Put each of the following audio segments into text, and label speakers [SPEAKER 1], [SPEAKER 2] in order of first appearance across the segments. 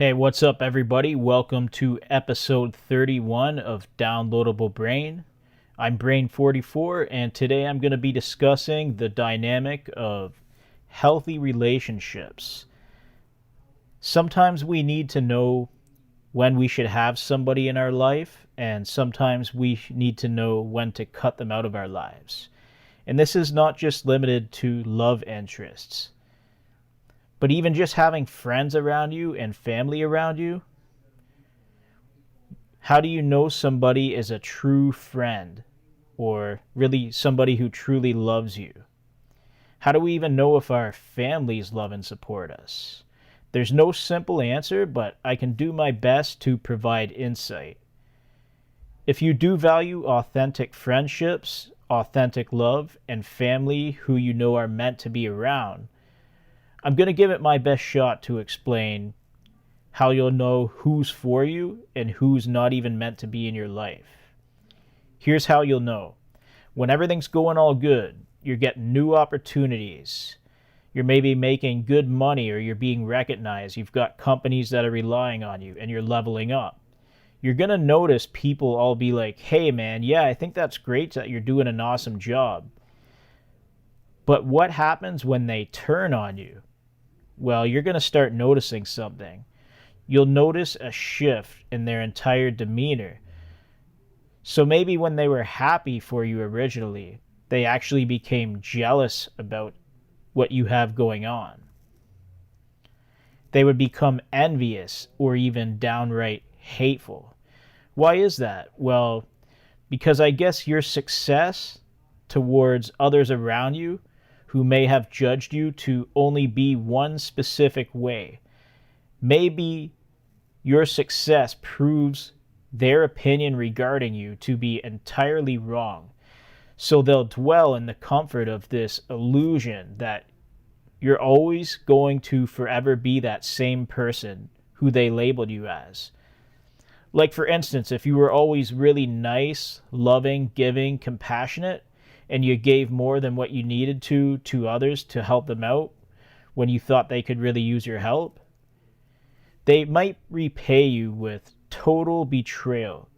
[SPEAKER 1] Hey, what's up, everybody? Welcome to episode 31 of Downloadable Brain. I'm Brain44, and today I'm going to be discussing the dynamic of healthy relationships. Sometimes we need to know when we should have somebody in our life, and sometimes we need to know when to cut them out of our lives. And this is not just limited to love interests, but even just having friends around you and family around you. How do you know somebody is a true friend or really somebody who truly loves you? How do we even know if our families love and support us? There's no simple answer, but I can do my best to provide insight. If you do value authentic friendships, authentic love, and family who you know are meant to be around, I'm going to give it my best shot to explain how you'll know who's for you and who's not even meant to be in your life. Here's how you'll know. When everything's going all good, you're getting new opportunities, you're maybe making good money or you're being recognized, you've got companies that are relying on you, and you're leveling up. You're going to notice people all be like, hey man, yeah, I think that's great that you're doing an awesome job. But what happens when they turn on you? Well, you're going to start noticing something. You'll notice a shift in their entire demeanor. So maybe when they were happy for you originally, they actually became jealous about what you have going on. They would become envious or even downright hateful. Why is that? Well, because I guess your success towards others around you who may have judged you to only be one specific way, maybe your success proves their opinion regarding you to be entirely wrong. So they'll dwell in the comfort of this illusion that you're always going to forever be that same person who they labeled you as. Like, for instance, if you were always really nice, loving, giving, compassionate, and you gave more than what you needed to others to help them out when you thought they could really use your help, they might repay you with total betrayal.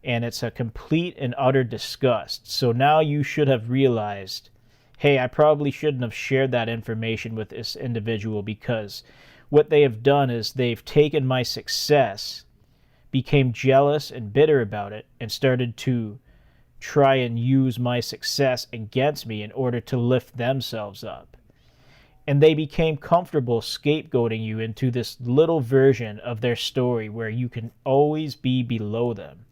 [SPEAKER 1] And it's a complete and utter disgust. So now you should have realized, hey, I probably shouldn't have shared that information with this individual, because what they have done is they've taken my success, became jealous and bitter about it, and started to try and use my success against me in order to lift themselves up. And they became comfortable scapegoating you into this little version of their story where you can always be below them.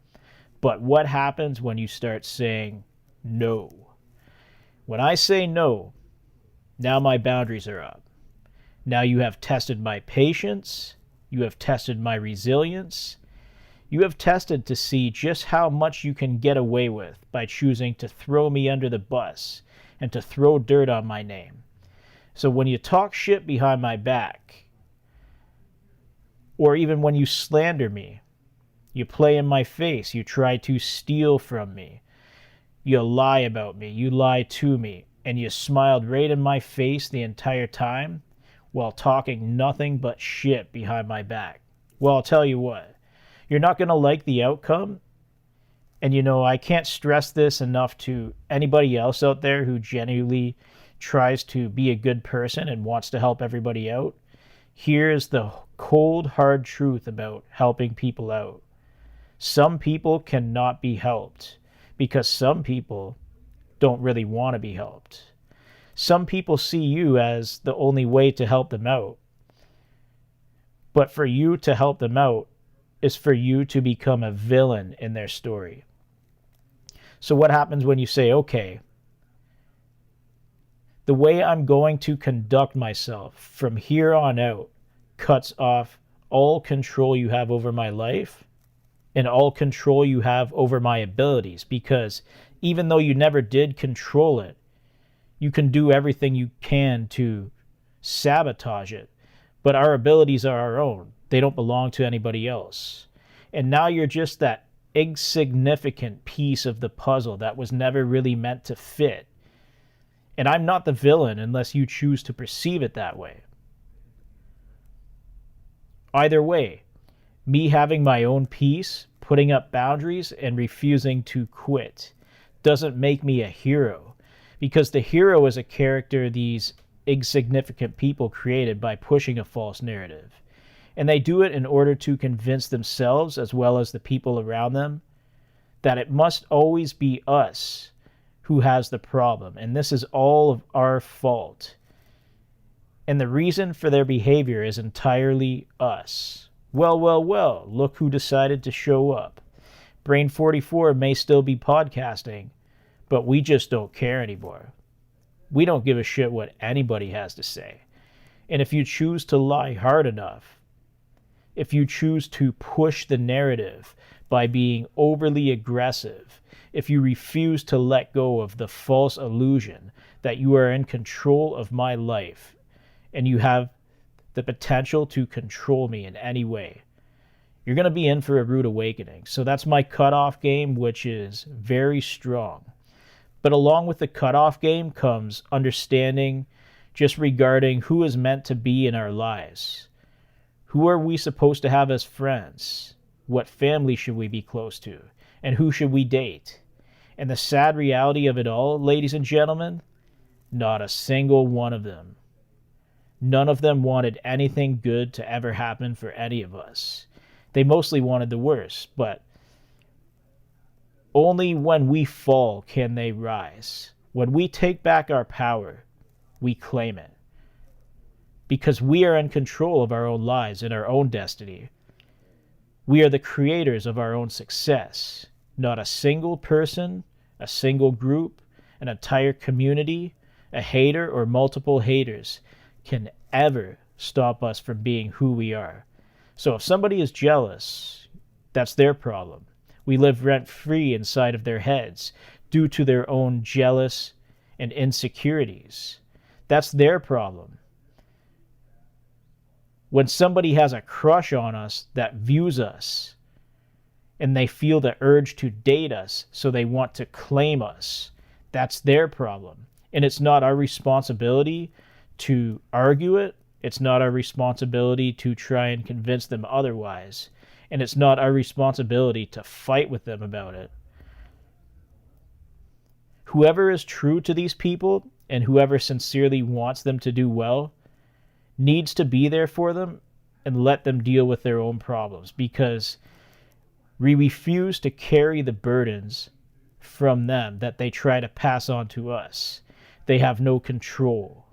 [SPEAKER 1] But what happens when you start saying no? When I say no, now my boundaries are up. Now you have tested my patience, you have tested my resilience, you have tested to see just how much you can get away with by choosing to throw me under the bus and to throw dirt on my name. So when you talk shit behind my back, or even when you slander me, you play in my face, you try to steal from me, you lie about me, you lie to me, and you smiled right in my face the entire time while talking nothing but shit behind my back. Well, I'll tell you what, you're not going to like the outcome. And I can't stress this enough to anybody else out there who genuinely tries to be a good person and wants to help everybody out. Here's the cold, hard truth about helping people out. Some people cannot be helped because some people don't really want to be helped. Some people see you as the only way to help them out. But for you to help them out is for you to become a villain in their story. So what happens when you say, okay, the way I'm going to conduct myself from here on out cuts off all control you have over my life and all control you have over my abilities, because even though you never did control it, you can do everything you can to sabotage it. But our abilities are our own. They don't belong to anybody else. And now you're just that insignificant piece of the puzzle that was never really meant to fit. And I'm not the villain unless you choose to perceive it that way. Either way, me having my own peace, putting up boundaries, and refusing to quit doesn't make me a hero, because the hero is a character these insignificant people created by pushing a false narrative. And they do it in order to convince themselves, as well as the people around them, that it must always be us who has the problem, and this is all of our fault. And the reason for their behavior is entirely us. Well, look who decided to show up. Brain 44 may still be podcasting, but we just don't care anymore. We don't give a shit what anybody has to say. And if you choose to lie hard enough, if you choose to push the narrative by being overly aggressive, if you refuse to let go of the false illusion that you are in control of my life and you have the potential to control me in any way, you're going to be in for a rude awakening. So that's my cutoff game, which is very strong. But along with the cutoff game comes understanding just regarding who is meant to be in our lives. Who are we supposed to have as friends? What family should we be close to? And who should we date? And the sad reality of it all, ladies and gentlemen, not a single one of them. None of them wanted anything good to ever happen for any of us. They mostly wanted the worst, but only when we fall can they rise. When we take back our power, we claim it. Because we are in control of our own lives and our own destiny. We are the creators of our own success. Not a single person, a single group, an entire community, a hater, or multiple haters can ever stop us from being who we are. So if somebody is jealous, that's their problem. We live rent-free inside of their heads due to their own jealous and insecurities. That's their problem. When somebody has a crush on us that views us and they feel the urge to date us, so they want to claim us, that's their problem. And it's not our responsibility to argue it. It's not our responsibility to try and convince them otherwise. And it's not our responsibility to fight with them about it. Whoever is true to these people and whoever sincerely wants them to do well needs to be there for them and let them deal with their own problems, because we refuse to carry the burdens from them that they try to pass on to us. They have no control.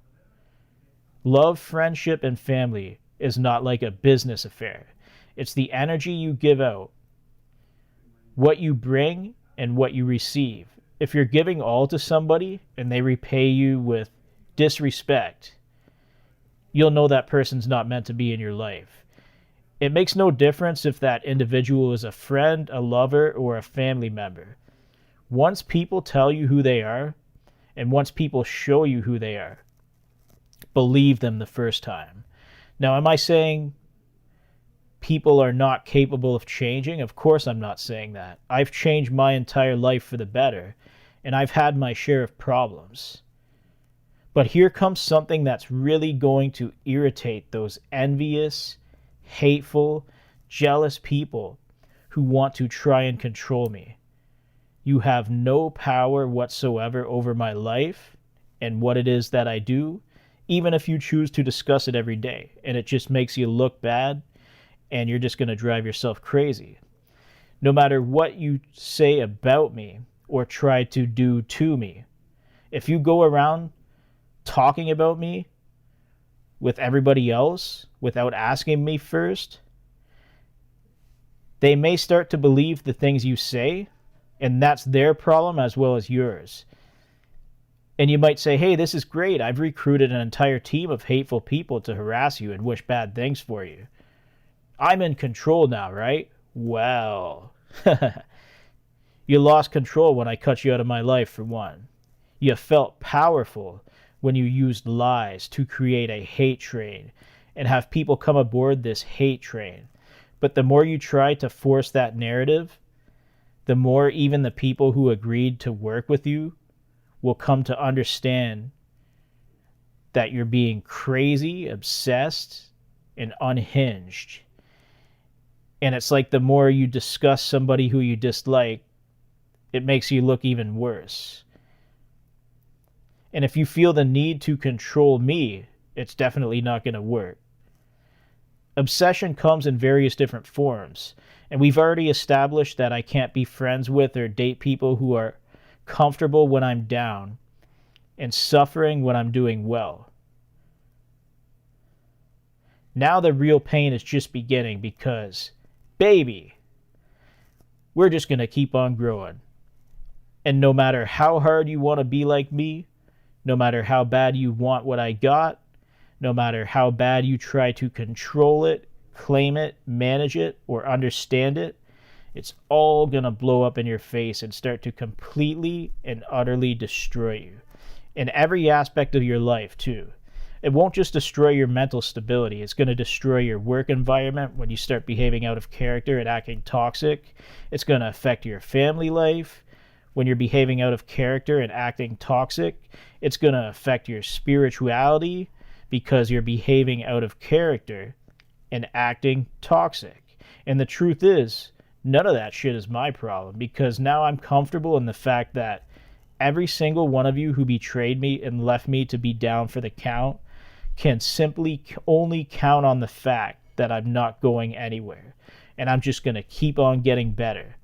[SPEAKER 1] Love, friendship, and family is not like a business affair. It's the energy you give out, what you bring, and what you receive. If you're giving all to somebody and they repay you with disrespect, you'll know that person's not meant to be in your life. It makes no difference if that individual is a friend, a lover, or a family member. Once people tell you who they are, and once people show you who they are, believe them the first time. Now, am I saying people are not capable of changing? Of course I'm not saying that. I've changed my entire life for the better, and I've had my share of problems. But here comes something that's really going to irritate those envious, hateful, jealous people who want to try and control me. You have no power whatsoever over my life and what it is that I do, even if you choose to discuss it every day, and it just makes you look bad, and you're just going to drive yourself crazy. No matter what you say about me or try to do to me, if you go around talking about me with everybody else without asking me first, they may start to believe the things you say, and that's their problem as well as yours. And you might say, hey, this is great. I've recruited an entire team of hateful people to harass you and wish bad things for you. I'm in control now, right? Well, you lost control when I cut you out of my life, for one. You felt powerful when you used lies to create a hate train and have people come aboard this hate train. But the more you try to force that narrative, the more even the people who agreed to work with you will come to understand that you're being crazy, obsessed, and unhinged. And it's like the more you discuss somebody who you dislike, it makes you look even worse. And if you feel the need to control me, it's definitely not going to work. Obsession comes in various different forms, and we've already established that I can't be friends with or date people who are comfortable when I'm down and suffering when I'm doing well. Now the real pain is just beginning because, baby, we're just going to keep on growing. And no matter how hard you want to be like me, no matter how bad you want what I got, no matter how bad you try to control it, claim it, manage it, or understand it, it's all going to blow up in your face and start to completely and utterly destroy you. In every aspect of your life, too. It won't just destroy your mental stability. It's going to destroy your work environment when you start behaving out of character and acting toxic. It's going to affect your family life when you're behaving out of character and acting toxic. It's going to affect your spirituality because you're behaving out of character and acting toxic. And the truth is, none of that shit is my problem, because now I'm comfortable in the fact that every single one of you who betrayed me and left me to be down for the count can simply only count on the fact that I'm not going anywhere. And I'm just going to keep on getting better.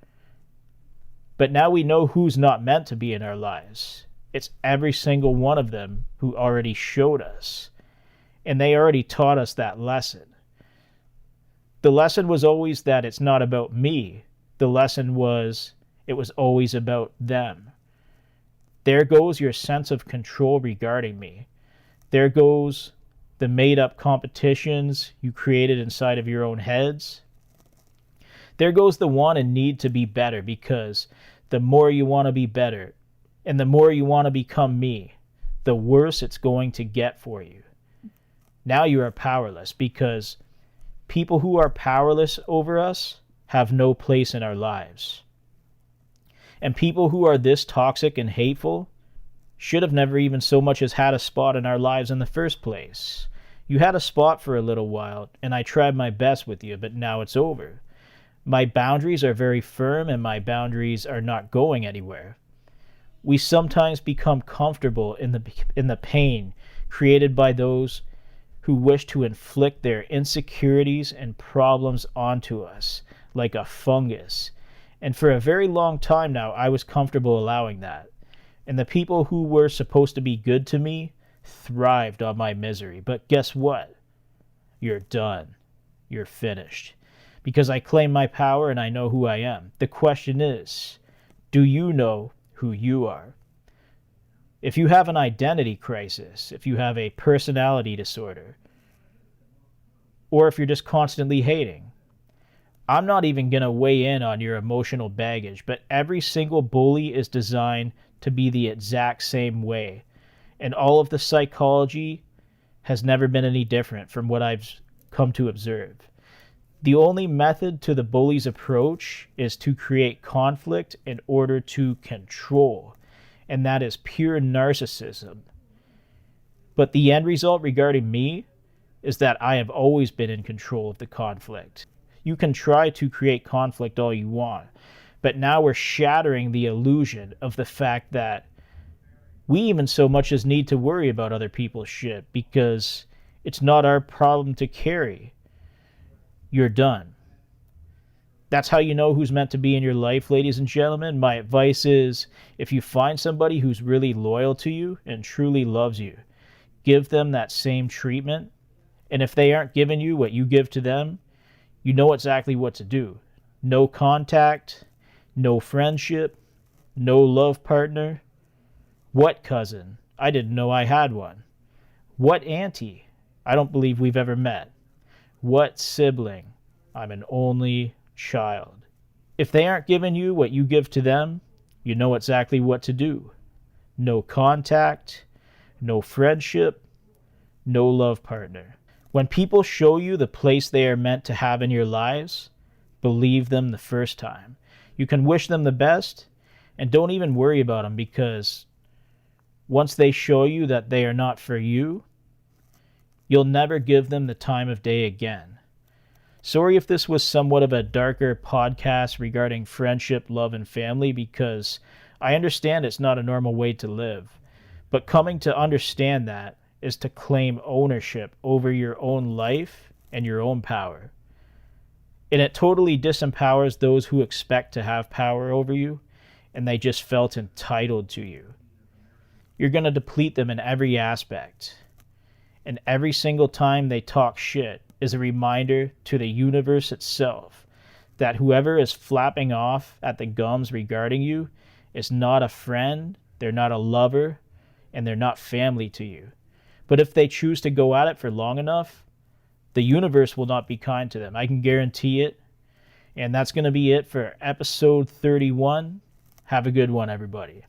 [SPEAKER 1] But now we know who's not meant to be in our lives. It's every single one of them who already showed us. And they already taught us that lesson. The lesson was always that it's not about me. The lesson was it was always about them. There goes your sense of control regarding me. There goes the made-up competitions you created inside of your own heads. There goes the want and need to be better, because the more you want to be better and the more you want to become me, the worse it's going to get for you. Now you are powerless, because people who are powerless over us have no place in our lives. And people who are this toxic and hateful should have never even so much as had a spot in our lives in the first place. You had a spot for a little while, and I tried my best with you, but now it's over. My boundaries are very firm, and my boundaries are not going anywhere. We sometimes become comfortable in the pain created by those who wish to inflict their insecurities and problems onto us like a fungus. And for a very long time now, I was comfortable allowing that. And the people who were supposed to be good to me thrived on my misery. But guess what? You're done. You're finished. Because I claim my power and I know who I am. The question is, do you know who you are? If you have an identity crisis, if you have a personality disorder, or if you're just constantly hating, I'm not even going to weigh in on your emotional baggage, but every single bully is designed to be the exact same way. And all of the psychology has never been any different from what I've come to observe. The only method to the bully's approach is to create conflict in order to control. And that is pure narcissism. But the end result regarding me is that I have always been in control of the conflict. You can try to create conflict all you want, but now we're shattering the illusion of the fact that we even so much as need to worry about other people's shit, because it's not our problem to carry. You're done. That's how you know who's meant to be in your life, ladies and gentlemen. My advice is, if you find somebody who's really loyal to you and truly loves you, give them that same treatment. And if they aren't giving you what you give to them, you know exactly what to do. No contact, no friendship, no love partner. What cousin? I didn't know I had one. What auntie? I don't believe we've ever met. What sibling? I'm an only child. If they aren't giving you what you give to them, you know exactly what to do. No contact, no friendship, no love partner. When people show you the place they are meant to have in your lives, believe them the first time. You can wish them the best, and don't even worry about them, because once they show you that they are not for you, you'll never give them the time of day again. Sorry if this was somewhat of a darker podcast regarding friendship, love, and family, because I understand it's not a normal way to live. But coming to understand that is to claim ownership over your own life and your own power. And it totally disempowers those who expect to have power over you and they just felt entitled to you. You're going to deplete them in every aspect. And every single time they talk shit is a reminder to the universe itself that whoever is flapping off at the gums regarding you is not a friend, they're not a lover, and they're not family to you. But if they choose to go at it for long enough, the universe will not be kind to them. I can guarantee it. And that's going to be it for episode 31. Have a good one, everybody.